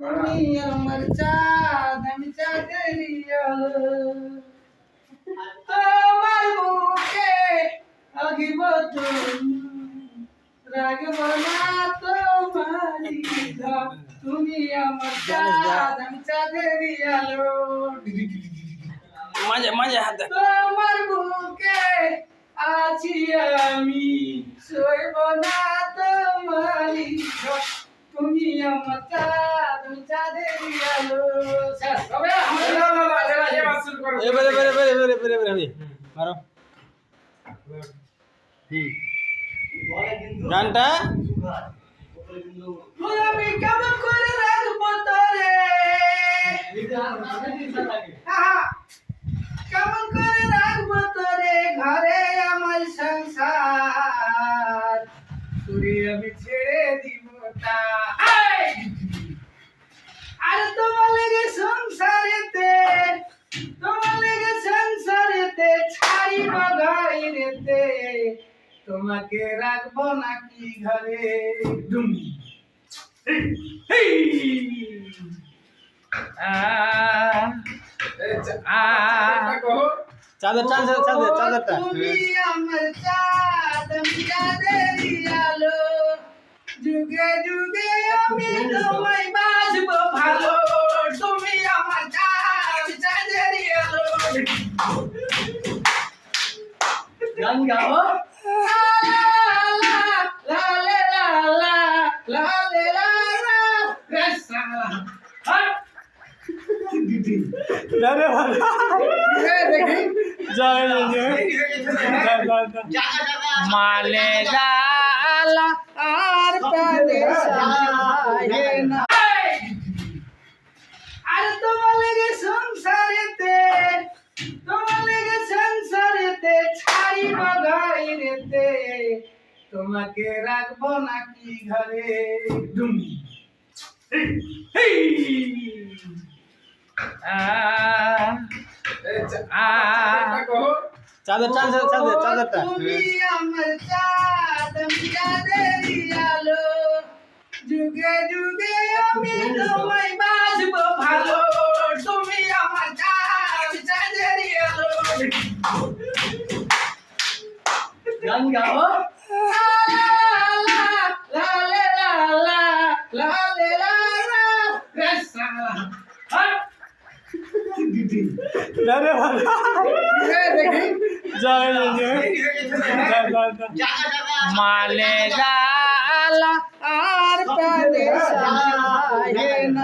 তুমি আমার চাঁদ আমি চাঁদেরই আলো তোমার বুকে আগিব রাগব না তোমারি ধর তুমি আমার চাঁদ আমি চাঁদেরই আলো মাঝে মাঝে হাত দেখ। তোমার বুকে আছি আমি সইব না তোমারি ধর তুমি আমার চাঁদ আমি চাঁদেরই আলো শেষ হবে এবারে এবারে এবারে এবারে এবারে এবারে হবে মারো গানটা আমি কেমন করে রাখবো তোরে কেমন করে রাখবো তোরে ঘরে আমার সংসার তোরে আমি ছেড়ে দিব তা আর তোমার লেগে সংসারেতে ছাড়িব ঘরেতে তোমাকে রাখবো নাকি ঘরে ডুমি চাদর চাদর চাদর চাদরটা তুমি আমার চাঁদ আমি চাঁদেরই আলো যুগে যুগে আমি তোমায় বাসবো ভালো তুমি আমার চাঁদ চাঁদেরই আলো গান গাও দাদা জয় মালে জালা আর পালে সাহে না আর তোমার লেগে সংসারেতে ছাড়িব ঘরেতে তোমাকে রাখবো নাকি ঘরে ডুমি চাদর চাদর চাদর চাদরটা তুমি আমার চাঁদ আমি চাঁদেরই আলো যুগে যুগে আমি তোমায় বাসবো ভালো তুমি আমার চাঁদ চাঁদেরই আলো গান গাও দাদা জয় মালে জালা আর পালে সাহে না